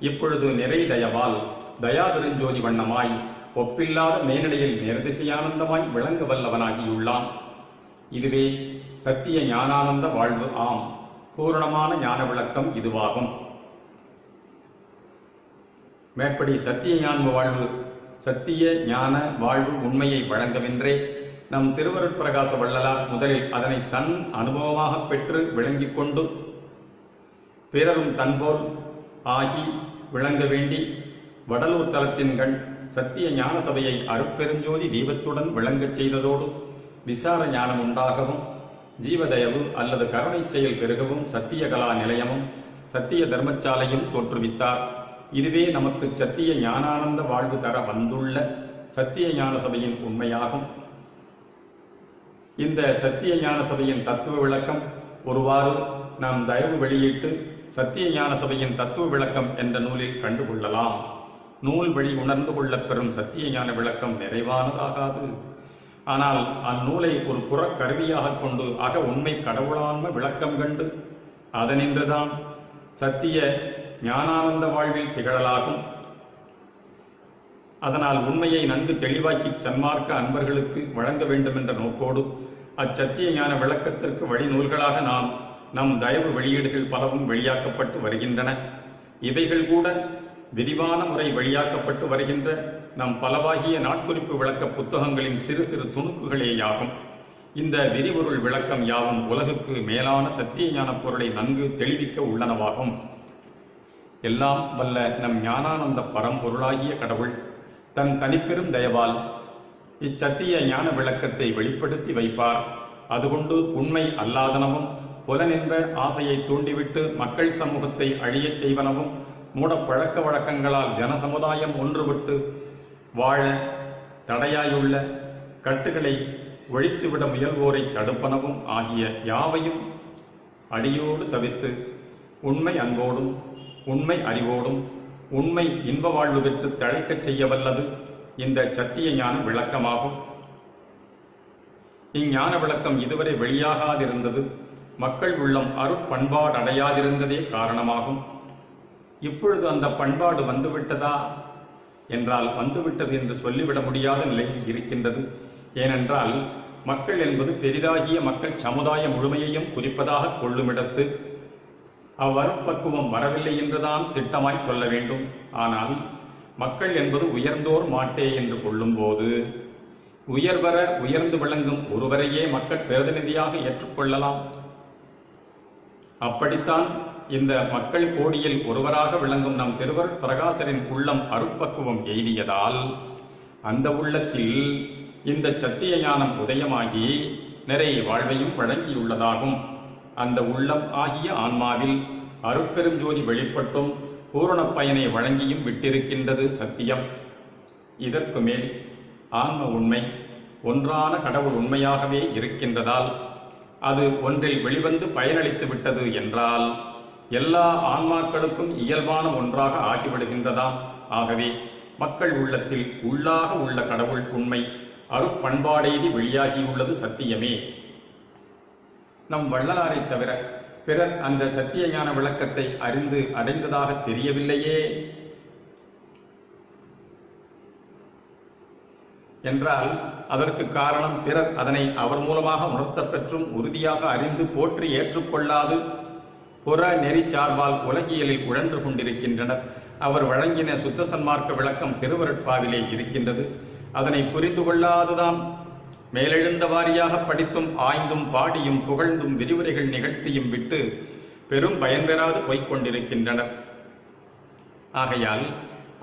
இப்பொழுது நிறை தயவால் தயாபெருஞ்சோதி வண்ணமாய் ஒப்பில்லாத மேனிலையில் நேர்திசையானந்தமாய் விளங்க வல்லவனாகியுள்ளான். இதுவே சத்திய ஞானானந்த வாழ்வு ஆம். பூரணமான ஞான விளக்கம் இதுவாகும். மேற்படி சத்திய ஞான வாழ்வு, சத்திய ஞான வாழ்வு உண்மையை வழங்கவென்றே நம் திருவருட்பிரகாச வள்ளலார் முதலில் அதனை தன் அனுபவமாக பெற்று விளங்கிக் கொண்டு பிறரும் தன்போல் ஆகி விளங்க வேண்டி வடலூர் தலத்தின்கண் சத்திய ஞான சபையை அருட்பெருஞ்சோதி தீபத்துடன் விளங்கச் செய்ததோடு விசார ஞானம் உண்டாகவும் ஜீவதயவு அல்லது கருணை செயல் பெருகவும் சத்திய கலா நிலையமும் சத்திய தர்மசாலையும் தோற்றுவித்தார். இதுவே நமக்கு சத்திய ஞானானந்த வாழ்வு தர வந்துள்ள சத்திய ஞான சபையின் உண்மையாகும். இந்த சத்திய ஞான சபையின் தத்துவ விளக்கம் ஒருவாறு நாம் தயவு வெளியிட்டு சத்திய ஞான சபையின் தத்துவ விளக்கம் என்ற நூலில் கண்டுகொள்ளலாம். நூல் வழி உணர்ந்து கொள்ளப் பெறும் சத்திய ஞான விளக்கம் நிறைவானதாகாது. ஆனால் அந்நூலை ஒரு புறக் கருவியாக கொண்டு அக உண்மை கடவுளான்ம விளக்கம் கண்டு அதனின்றுதான் சத்திய ஞானானந்த வாழ்வில் திகழலாகும். அதனால் உண்மையை நன்கு தெளிவாக்கி சன்மார்க்க அன்பர்களுக்கு வழங்க வேண்டுமென்ற நோக்கோடு அச்சத்திய ஞான விளக்கத்திற்கு வழி நூல்களாக நம் தயவு வெளியீடுகள் பலவும் வெளியாக்கப்பட்டு வருகின்றன. இவைகள் கூட விரிவான முறை வெளியாக்கப்பட்டு வருகின்ற நம் பலவாகிய நாட்குறிப்பு விளக்க புத்தகங்களின் சிறு சிறு துணுக்குகளேயாகும். இந்த விரிபொருள் விளக்கம் யாவும் உலகுக்கு மேலான சத்திய ஞான பொருளை நன்கு தெளிவிக்க உள்ளனவாகும். எல்லாம் வல்ல நம் ஞானானந்த பரம்பொருளாகிய கடவுள் தன் தனிப்பெரும் தயவால் இச்சத்திய ஞான விளக்கத்தை வெளிப்படுத்தி வைப்பார். அதுகொண்டு உண்மை அல்லாதனவும் புலனின்ப ஆசையை தூண்டிவிட்டு மக்கள் சமூகத்தை அழியச் செய்வனவும் மூட பழக்க வழக்கங்களால் ஜனசமுதாயம் ஒன்றுபட்டு வாழ தடையாயுள்ள கட்டுகளை ஒழித்துவிட முயல்வோரை தடுப்பனவும் ஆகிய யாவையும் அடியோடு தவிர்த்து உண்மை அன்போடும் உண்மை அறிவோடும் உண்மை இன்ப வாழ்வு பெற்று தழைக்கச் செய்ய வல்லது இந்த சத்திய ஞான விளக்கமாகும். இஞ்ஞான விளக்கம் இதுவரை வெளியாகாதிருந்தது மக்கள் உள்ளம் அருட்பண்பாடு அடையாதிருந்ததே காரணமாகும். இப்பொழுது அந்த பண்பாடு வந்துவிட்டதா என்றால் வந்துவிட்டது என்று சொல்லிவிட முடியாத நிலையில் இருக்கின்றது. ஏனென்றால் மக்கள் என்பது பெரிதாகிய மக்கள் சமுதாய முழுமையையும் குறிப்பதாக கொள்ளுமிடத்து அவ்வருட்பக்குவம் வரவில்லை என்றுதான் திட்டமாய் சொல்ல வேண்டும். ஆனால் மக்கள் என்பது உயர்ந்தோர் மாட்டே என்று கொள்ளும்போது உயர்வர உயர்ந்து விளங்கும் ஒருவரையே மக்கள் பிரதிநிதியாக ஏற்றுக்கொள்ளலாம். அப்படித்தான் இந்த மக்கள் கோடியில் ஒருவராக விளங்கும் நம் திருவருட்பிரகாசரின் உள்ளம் அருட்பக்குவம் எய்தியதால் அந்த உள்ளத்தில் இந்த சத்திய ஞானம் உதயமாகி நிறை வாழ்வையும் வழங்கியுள்ளதாகும். அந்த உள்ளம் ஆகிய ஆன்மாவில் அருட்பெருஞ்சோதி வெளிப்பட்டும் பூரண பயனை வழங்கியும் விட்டிருக்கின்றது சத்தியம். இதற்கு மேல் ஆன்ம உண்மை ஒன்றான கடவுள் உண்மையாகவே இருக்கின்றதால் அது ஒன்றில் வெளிவந்து பயனளித்து விட்டது என்றால் எல்லா ஆன்மாக்களுக்கும் இயல்பான ஒன்றாக ஆகிவிடுகின்றதாம். ஆகவே மக்கள் உள்ளத்தில் உள்ளாக உள்ள கடவுள் உண்மை அருட்பண்பாடெய்தி வெளியாகியுள்ளது சத்தியமே. நம் வள்ளலாரை தவிர பிறர் அந்த சத்திய ஞான விளக்கத்தை அறிந்து அடைந்ததாக தெரியவில்லையே என்றால் அதற்கு காரணம் பிறர் அதனை அவர் மூலமாக உணர்த்தப் பெற்றும் உறுதியாக அறிந்து போற்றி ஏற்றுக்கொள்ளாது புற நெறி சார்பால் உலகியலில் உழன்று கொண்டிருக்கின்றனர். அவர் வழங்கின சுத்த சன்மார்க்க விளக்கம் திருவருட்பாவிலே இருக்கின்றது. அதனை புரிந்து கொள்ளாதுதான் மேலெழுந்த வாரியாக படித்தும் ஆய்ந்தும் பாடியும் புகழ்ந்தும் விரிவுரைகள் நிகழ்த்தியும் விட்டு பெரும் பயன்பெறாது போய்கொண்டிருக்கின்றனர். ஆகையால்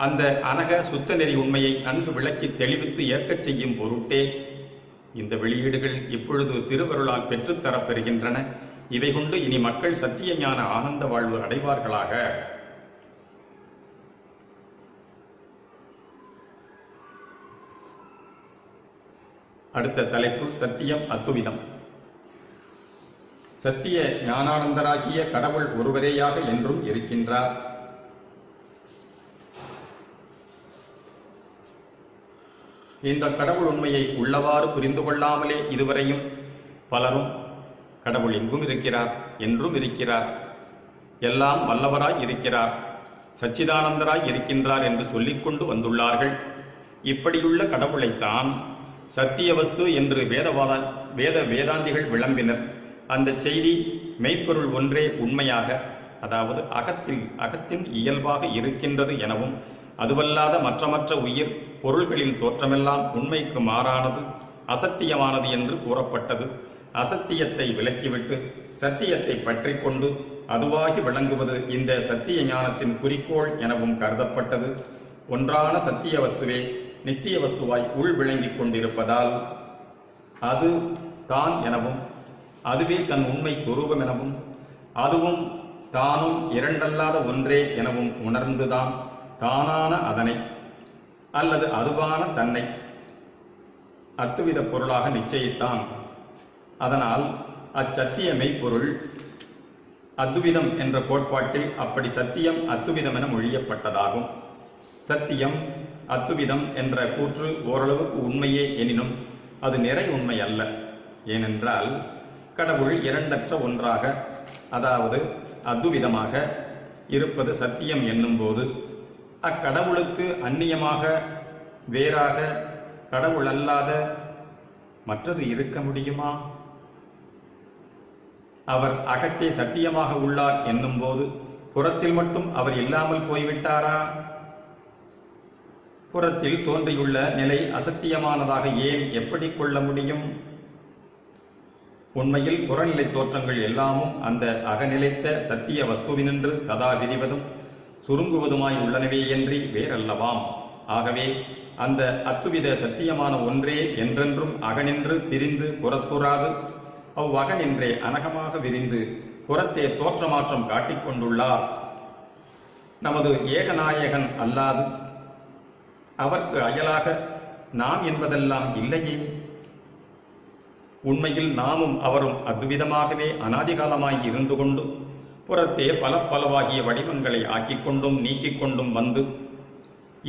அந்த அனக சுத்த நெறி உண்மையை நன்கு விளக்கி தெளிவித்து ஏற்கச் செய்யும் பொருட்டே இந்த வெளியீடுகள் இப்பொழுது திருவருளால் பெற்றுத்தரப்பெறுகின்றன. இவை கொண்டு இனி மக்கள் சத்திய ஞான ஆனந்த வாழ்வு அடைவார்களாக. அடுத்த தலைப்பு சத்தியம் அத்துவிதம். சத்திய ஞானானந்தராகிய கடவுள் ஒருவரேயாக என்றும் இருக்கின்றார். இந்த கடவுள் உண்மையை உள்ளவாறு புரிந்து கொள்ளாமலே இதுவரையும் பலரும் கடவுள் எங்கும் இருக்கிறார், என்றும் இருக்கிறார், எல்லாம் வல்லவராய் இருக்கிறார், சச்சிதானந்தராய் இருக்கின்றார் என்று சொல்லிக்கொண்டு வந்துள்ளார்கள். இப்படியுள்ள கடவுளைத்தான் சத்திய வஸ்து என்று வேதாந்திகள் விளம்பினர். அந்த செய்தி மெய்ப்பொருள் ஒன்றே உண்மையாக, அதாவது அகத்தின் இயல்பாக இருக்கின்றது எனவும், அதுவல்லாத மற்ற உயிர் பொருள்களின் தோற்றமெல்லாம் உண்மைக்கு மாறானது, அசத்தியமானது என்று கூறப்பட்டது. அசத்தியத்தை விலக்கிவிட்டு சத்தியத்தை பற்றி கொண்டு அதுவாகி விளங்குவது இந்த சத்திய ஞானத்தின் குறிக்கோள் எனவும் கருதப்பட்டது. ஒன்றான சத்திய வஸ்துவே நித்திய வஸ்துவாய் உள் விளங்கிக் கொண்டிருப்பதால் அது தான் எனவும், அதுவே தன் உண்மை சொரூபம் எனவும், அதுவும் தானும் இரண்டல்லாத ஒன்றே எனவும் உணர்ந்துதான் தானான அதனை அல்லது அதுவான தன்னை அத்துவித பொருளாக நிச்சயித்தான். அதனால் அச்சத்திய மெய்ப்பொருள் அத்துவிதம் என்ற கோட்பாட்டில் அப்படி சத்தியம் அத்துவிதம் என மொழியப்பட்டதாகும். சத்தியம் அத்துவிதம் என்ற கூற்று ஓரளவுக்கு உண்மையே எனினும் அது நிறை உண்மை அல்ல. ஏனென்றால் கடவுள் இரண்டற்ற ஒன்றாக, அதாவது அத்துவிதமாக இருப்பது சத்தியம் என்னும்போது, அக்கடவுளுக்கு அந்நியமாக வேறாக கடவுள் அல்லாத மற்றது இருக்க முடியுமா? அவர் அகத்தே சத்தியமாக உள்ளார் என்னும்போது புறத்தில் மட்டும் அவர் இல்லாமல் போய்விட்டாரா? புறத்தில் தோன்றியுள்ள நிலை அசத்தியமானதாக ஏன் எப்படி கொள்ள முடியும்? உண்மையில் புறநிலை தோற்றங்கள் எல்லாமும் அந்த அகநிலைத்த சத்திய வஸ்துவினின்று சதா விரிவதும் சுருங்குவதுமாய் உள்ளனவேயன்றி வேறல்லவாம். ஆகவே அந்த அத்துவித சத்தியமான ஒன்றே என்றென்றும் அகனின்று பிரிந்து புறத்துறாது அவ்வகனின்றே அனகமாக விரிந்து புறத்தே தோற்றமாற்றம் காட்டிக்கொண்டுள்ளார். நமது ஏகநாயகன் அல்லாது அவர்க்கு அயலாக நாம் என்பதெல்லாம் இல்லையே. உண்மையில் நாமும் அவரும் அத்விதமாகவே அநாதிகாலமாய் இருந்து கொண்டு புறத்தே பலவாகிய வடிவங்களை ஆக்கிக்கொண்டும் நீக்கிக்கொண்டும் வந்து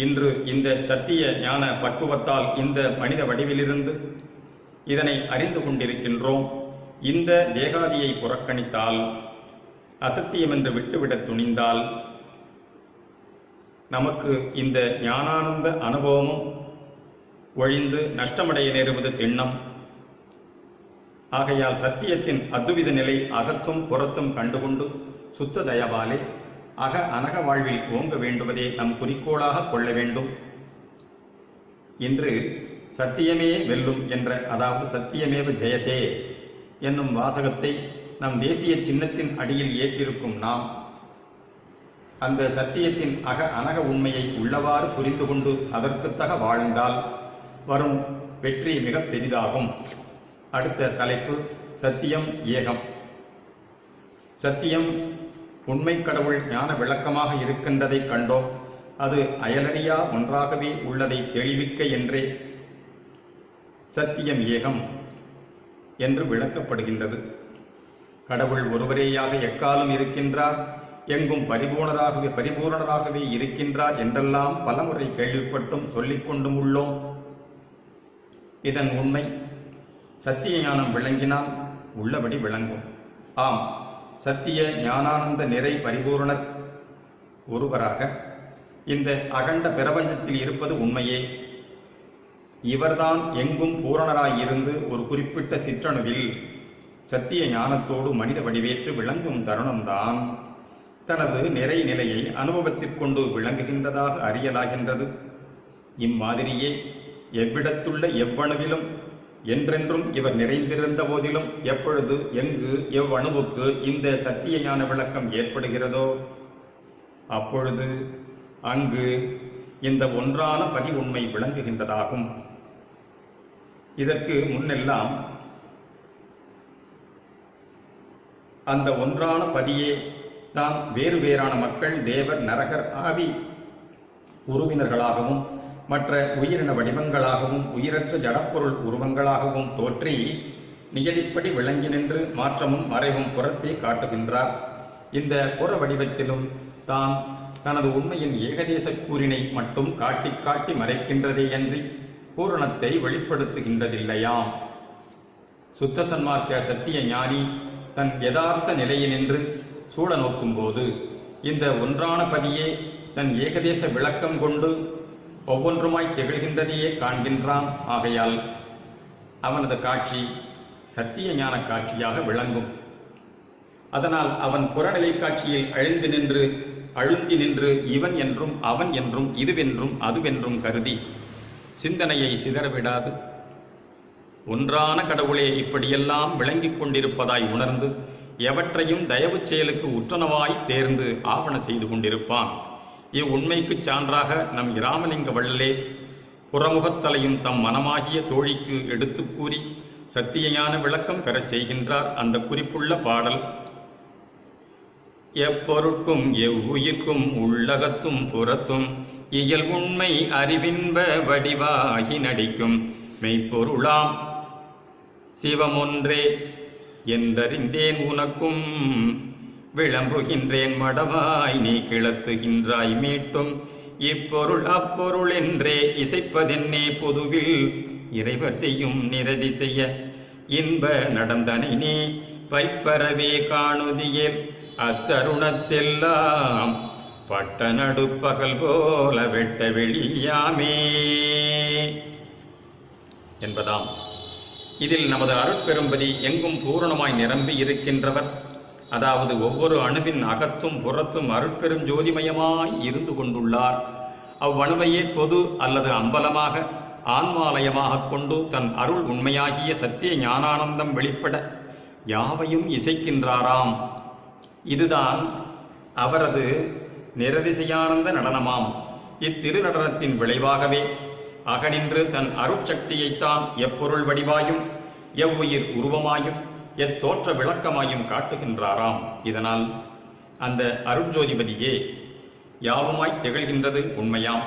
இன்று இந்த சத்திய ஞான பக்குவத்தால் இந்த மனித வடிவிலிருந்து இதனை அறிந்து கொண்டிருக்கின்றோம். இந்த தேகாதியை புறக்கணித்தால், அசத்தியம் என்று விட்டுவிடத் துணிந்தால் நமக்கு இந்த ஞானானந்த அனுபவமும் ஒழிந்து நஷ்டமடைய நேருவது திண்ணம். ஆகையால் சத்தியத்தின் அத்துவித நிலை அகத்தும் புறத்தும் கண்டுகொண்டு சுத்த தயவாலே அனக வாழ்வில் ஓங்க வேண்டுவதே நம் குறிக்கோளாக கொள்ள வேண்டும். இன்று சத்தியமே வெல்லும் என்ற, அதாவது சத்தியமேவ ஜெயதே என்னும் வாசகத்தை நம் தேசிய சின்னத்தின் அடியில் ஏற்றிருக்கும் நாம் அந்த சத்தியத்தின் அனக உண்மையை உள்ளவாறு புரிந்து கொண்டு அதற்குத்தக வாழ்ந்தால் வரும் வெற்றி மிக பெரிதாகும். அடுத்த தலைப்பு சத்தியம் ஏகம். சத்தியம் உண்மை கடவுள் ஞான விளக்கமாக இருக்கின்றதை கண்டோம். அது அயலறியா ஒன்றாகவே உள்ளதை தெளிவிக்க என்றே சத்தியம் ஏகம் என்று விளக்கப்படுகின்றது. கடவுள் ஒருவரேயாக எக்காலம் இருக்கின்றார், எங்கும் பரிபூரணராகவே இருக்கின்றார் என்றெல்லாம் பலமுறை கேள்விப்பட்டும் சொல்லிக்கொண்டும் உள்ளோம். இதன் உண்மை சத்திய ஞானம் விளங்கினால் உள்ளபடி விளங்கும். ஆம், சத்திய ஞானானந்த நிறை பரிபூரணர் ஒருவராக இந்த அகண்ட பிரபஞ்சத்தில் இருப்பது உண்மையே. இவர்தான் எங்கும் பூரணராயிருந்து ஒரு குறிப்பிட்ட சிற்றணுவில் சத்திய ஞானத்தோடு மனித வடிவேற்று விளங்கும் தருணம்தான் தனது நிறை நிலையை அனுபவத்திற்கொண்டு விளங்குகின்றதாக அறியலாகின்றது. இம்மாதிரியே எவ்விடத்துள்ள எவ்வணுவிலும் என்றென்றும் இவர் நிறைந்திருந்த போதிலும் எப்பொழுது எங்கு எவ்வணுவுக்கு இந்த சத்திய ஞான விளக்கம் ஏற்படுகிறதோ அப்பொழுது அங்கு இந்த ஒன்றான பதி உண்மை விளங்குகின்றதாகும். இதற்கு முன்னெல்லாம் அந்த ஒன்றான பதியே தான் வேறு வேறான மக்கள், தேவர், நரகர், ஆவி உருவினர்களாகவும் மற்ற உயிரின வடிவங்களாகவும் உயிரற்ற ஜடப்பொருள் உருவங்களாகவும் தோற்றி நியதிப்படி விளங்கி நின்று மாற்றமும் மறைவும் புறத்தே காட்டுகின்றார். இந்த புற வடிவத்திலும் தான் தனது உண்மையின் ஏகதேச கூறினை மட்டும் காட்டி காட்டி மறைக்கின்றதேயன்றி பூரணத்தை வெளிப்படுத்துகின்றதில்லையாம். சுத்த சன்மார்க்க சத்திய ஞானி தன் யதார்த்த நிலையினின்று சூழ நோக்கும்போது இந்த ஒன்றான பதியே தன் ஏகதேச விளக்கம் கொண்டு ஒவ்வொன்றுமாய் திகழ்கின்றதையே காண்கின்றான். ஆகையால் அவனது காட்சி சத்திய ஞான காட்சியாக விளங்கும். அதனால் அவன் புறநிலை காட்சியில் அழுந்தி நின்று இவன் என்றும் அவன் என்றும் இதுவென்றும் அதுவென்றும் கருதி சிந்தனையை சிதறவிடாது ஒன்றான கடவுளே இப்படியெல்லாம் விளங்கிக் கொண்டிருப்பதாய் உணர்ந்து எவற்றையும் தயவு செயலுக்கு உற்றனவாய் தேர்ந்து ஆவண செய்து கொண்டிருப்பான். இவ்வுண்மைக்குச் சான்றாக நம் இராமலிங்க வள்ளலே புறமுகத்தலையும் தம் மனமாகிய தோழிக்கு எடுத்து கூறி சத்தியஞான விளக்கம் பெறச் செய்கின்றார். அந்த குறிப்புள்ள பாடல்: எப்பொருட்கும் எவ்வுயிர்க்கும் உள்ளகத்தும் புறத்தும் இயல் உண்மை அறிவின்ப வடிவாகி நடிக்கும் மெய்ப்பொருளாம் சிவமொன்றே என்றறிந்தேன் உனக்கும் விளம்புகின்றேன் மடவாய் நீ கிளத்துகின்றாய் மீட்டும் இப்பொருள் அப்பொருள் என்றே இசைப்பதென்னே பொதுவில் இறைவர் செய்யும் நிரதி செய்ய இன்ப நடந்தனை நீ வைப்பரவே காணுதியேல் அத்தருணத்தெல்லாம் பட்ட நடுப்பகல் போல வெட்ட வெளியாமே என்பதாம். இதில் நமது அருட்பெரும்பதி எங்கும் பூரணமாய் நிரம்பி இருக்கின்றவர், அதாவது ஒவ்வொரு அணுவின் அகத்தும் புறத்தும் அருட்பெரும் ஜோதிமயமாய் இருந்து கொண்டுள்ளார். அவ்வணுவையே பொது அல்லது அம்பலமாக ஆன்மாலயமாக கொண்டு தன் அருள் உண்மையாகிய சத்திய ஞானானந்தம் வெளிப்பட யாவையும் இசைக்கின்றாராம். இதுதான் அவரது நிரதிசையானந்த நடனமாம். இத்திருநடனத்தின் விளைவாகவே அகனின்று தன் அருட்சக்தியைத்தான் எப்பொருள் வடிவாயும் எவ்வுயிர் உருவமாயும் எத்தோற்ற விளக்கமாயும் காட்டுகின்றாராம். இதனால் அந்த அருட்ஜோதிபதியே யாவுமாய் திகழ்கின்றது உண்மையாம்.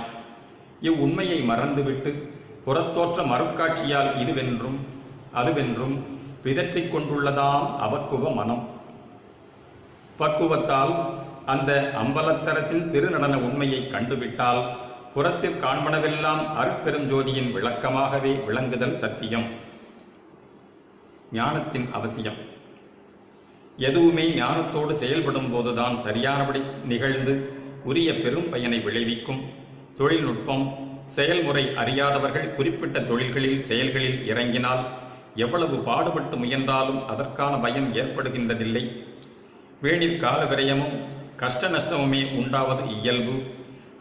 இவ்வுண்மையை மறந்துவிட்டு புறத்தோற்ற மறுக்காட்சியால் இதுவென்றும் அதுவென்றும் பிதற்றிக் கொண்டுள்ளதாம் அவக்குவ மனம். பக்குவத்தால் அந்த அம்பலத்தரசின் திருநடன உண்மையை கண்டுவிட்டால் புறத்தில் காண்பனவெல்லாம் அருட்பெருஞ்சோதியின் விளக்கமாகவே விளங்குதல் சத்தியம். ஞானத்தின் அவசியம். எதுவுமே ஞானத்தோடு செயல்படும் போதுதான் சரியானபடி நிகழ்ந்து உரிய பெரும் பயனை விளைவிக்கும். தொழில்நுட்பம் செயல்முறை அறியாதவர்கள் குறிப்பிட்ட தொழில்களில் செயல்களில் இறங்கினால் எவ்வளவு பாடுபட்டு முயன்றாலும் அதற்கான பயன் ஏற்படுகின்றதில்லை. வீணில் கால விரயமும் கஷ்ட நஷ்டமுமே உண்டாவது இயல்பு.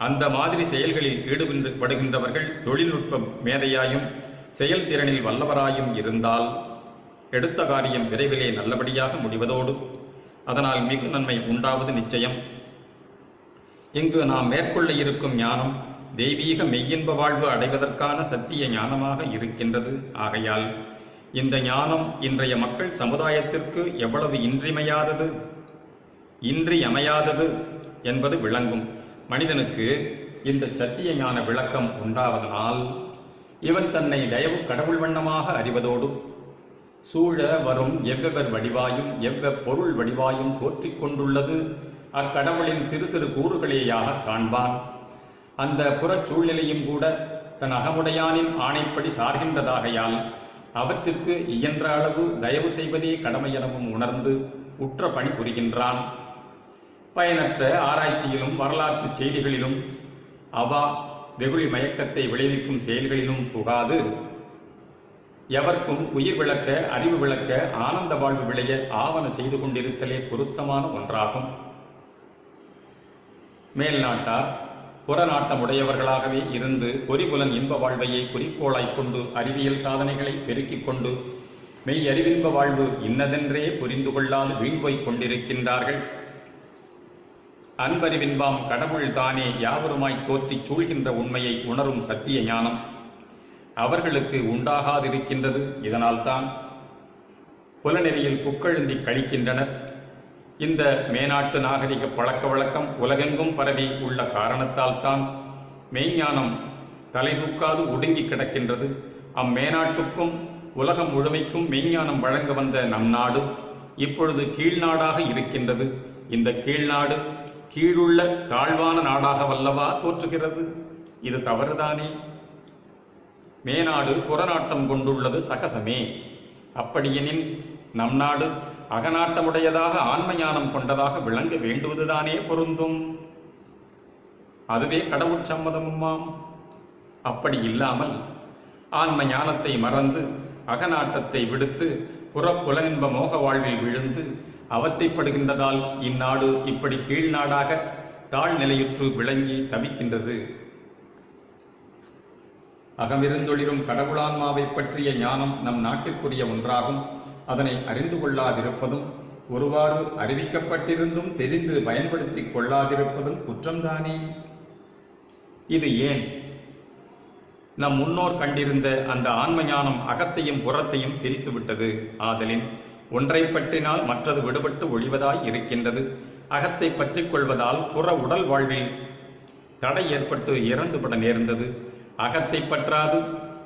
அந்த மாதிரி செயல்களில் ஈடுபடுகின்றவர்கள் தொழில்நுட்ப மேதையாயும் செயல்திறனில் வல்லவராயும் இருந்தால் எடுத்த காரியம் விரைவிலே நல்லபடியாக முடிவதோடு அதனால் மிகு நன்மை உண்டாவது நிச்சயம். இங்கு நாம் மேற்கொள்ள இருக்கும் ஞானம் தெய்வீக மெய்யின்ப வாழ்வு அடைவதற்கான சத்திய ஞானமாக இருக்கின்றது. ஆகையால் இந்த ஞானம் இன்றைய மக்கள் சமுதாயத்திற்கு எவ்வளவு இன்றியமையாதது என்பது விளங்கும். மனிதனுக்கு இந்த சத்திய ஞான விளக்கம் உண்டாவதனால் இவன் தன்னை தயவு கடவுள் வண்ணமாக அறிவதோடு சூழ வரும் எவ்வெவர் வடிவாயும் பொருள் வடிவாயும் தோற்றிக்கொண்டுள்ளது அக்கடவுளின் சிறு சிறு கூறுகளேயாக காண்பான். அந்த புறச் சூழ்நிலையும் கூட தன் அகமுடையானின் ஆணைப்படி சார்கின்றதாகையால் அவற்றிற்கு இயன்ற அளவு தயவு செய்வதே கடமையெனவும் உணர்ந்து உற்ற பணி புரிகின்றான். பயனற்ற ஆராய்ச்சியிலும் வரலாற்று செய்திகளிலும் அவா வெகுளி மயக்கத்தை விளைவிக்கும் செயல்களிலும் புகாது எவர்க்கும் உயிர் விளக்க அறிவு விளக்க ஆனந்த வாழ்வு விளைய ஆவண செய்து கொண்டிருத்தலே பொருத்தமான ஒன்றாகும். மேல் நாட்டார் புறநாட்டமுடையவர்களாகவே இருந்து பொறிபுலன் இன்ப வாழ்வையை குறிக்கோளாய்க் கொண்டு அறிவியல் சாதனைகளை பெருக்கிக் கொண்டு மெய் அறிவின்ப வாழ்வு இன்னதென்றே புரிந்து கொள்ளாது வீண்போய்க் கொண்டிருக்கின்றார்கள். அன்பறிவின்பாம் கடவுள் தானே யாவருமாய் தோற்றிச் சூழ்கின்ற உண்மையை உணரும் சத்திய ஞானம் அவர்களுக்கு உண்டாகாதிருக்கின்றது. இதனால்தான் புலநெறியில் புக்கழுந்தி கழிக்கின்றனர். இந்த மேநாட்டு நாகரிக பழக்க வழக்கம் உலகெங்கும் பரவி உள்ள காரணத்தால் தான் மெய்ஞானம் தலை தூக்காது ஒடுங்கி கிடக்கின்றது. அம்மேநாட்டுக்கும் உலகம் முழுமைக்கும் மெய்ஞானம் வழங்க வந்த நம் நாடு இப்பொழுது கீழ்நாடாக இருக்கின்றது. இந்த கீழ்நாடு கீழுள்ள தாழ்வான நாடாக வல்லவா தோற்றுகிறது. இது தவறுதானே? மேநாடு புறநாட்டம் கொண்டுள்ளது சகசமே. அப்படியெனின் நம் நாடு அகநாட்டமுடையதாக ஆன்ம ஞானம் கொண்டதாக விளங்க வேண்டுவதுதானே பொருந்தும். அதுவே கடவுட்சம்மதமுமாம். அப்படி இல்லாமல் ஆன்ம ஞானத்தை மறந்து அகநாட்டத்தை விடுத்து புறப்புலனின்ப மோக வாழ்வில் விழுந்து அவத்தைப்படுகின்றதால் இந்நாடு இப்படி கீழ்நாடாக தாழ்நிலையுற்று விளங்கி தவிக்கின்றது. அகமிருந்தொளிரும் கடவுளான்மாவை பற்றிய ஞானம் நம் நாட்டிற்குரிய ஒன்றாகும். அதனை அறிந்து கொள்ளாதிருப்பதும் ஒருவாறு அறிவிக்கப்பட்டிருந்தும் தெரிந்து பயன்படுத்திக் கொள்ளாதிருப்பதும் குற்றம்தானே? இது ஏன்? நம் முன்னோர் கண்டிருந்த அந்த ஆன்ம ஞானம் அகத்தையும் புறத்தையும் பிரித்துவிட்டது. ஆதலின் ஒன்றை பற்றினால் மற்றது விடுபட்டு ஒழிவதாய் இருக்கின்றது. அகத்தை பற்றி கொள்வதால் புற உடல் வாழ்வில் தடை ஏற்பட்டு இறந்துபட நேர்ந்தது. அகத்தை பற்றாது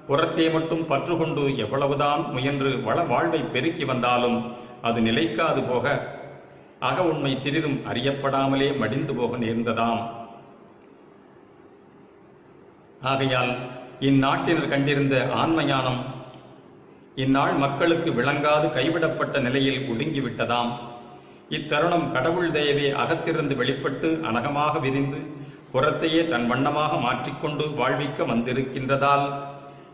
புறத்தை மட்டும் பற்றுக்கொண்டு எவ்வளவுதான் முயன்று வாழ்வை பெருக்கி வந்தாலும் அது நிலைக்காது போக அக உண்மை சிறிதும் அறியப்படாமலே மடிந்து போக நேர்ந்ததாம். ஆகையால் இந்நாட்டினர் கண்டிருந்த ஆன்ம ஞானம் இந்நாள் மக்களுக்கு விளங்காது கைவிடப்பட்ட நிலையில் ஒடுங்கிவிட்டதாம். இத்தருணம் கடவுள் தயவே அகத்திருந்து வெளிப்பட்டு அனகமாக விரிந்து புறத்தையே தன் வண்ணமாக மாற்றிக்கொண்டு வாழ்விக்க வந்திருக்கின்றதால்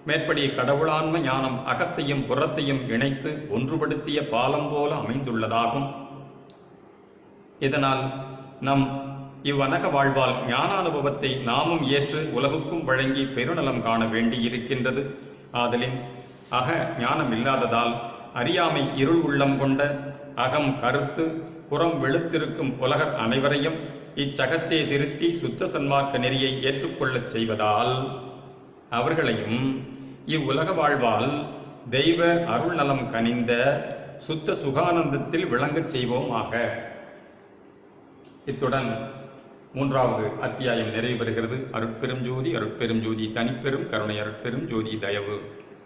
மேற்படி கடவுளான்ம ஞானம் அகத்தையும் புறத்தையும் இணைத்து ஒன்றுபடுத்திய பாலம் போல அமைந்துள்ளதாகும். இதனால் நம் இவ்வனக வாழ்வால் ஞானானுபவத்தை நாமும் ஏற்று உலகுக்கும் வழங்கி பெருநலம் காண வேண்டியிருக்கின்றது. ஆதலின் அக ஞானம் இல்லாததால் அறியாமை இருள் உள்ளம் கொண்ட அகம் கருத்து புறம் வெளுத்திருக்கும் உலகர் அனைவரையும் இச்சகத்தை திருத்தி சுத்த சன்மார்க்க நெறியை ஏற்றுக்கொள்ளச் செய்வதால் அவர்களையும் இவ்வுலக வாழ்வால் தெய்வ அருள் நலம் கனிந்த சுத்த சுகானந்தத்தில் விளங்கச் செய்வோமாக. இத்துடன் 3வது அத்தியாயம் நிறைவு பெறுகிறது. அருட்பெரும் ஜோதி, அருட்பெரும் ஜோதி, தனிப்பெரும் கருணை, அருட்பெரும் ஜோதி தயவு.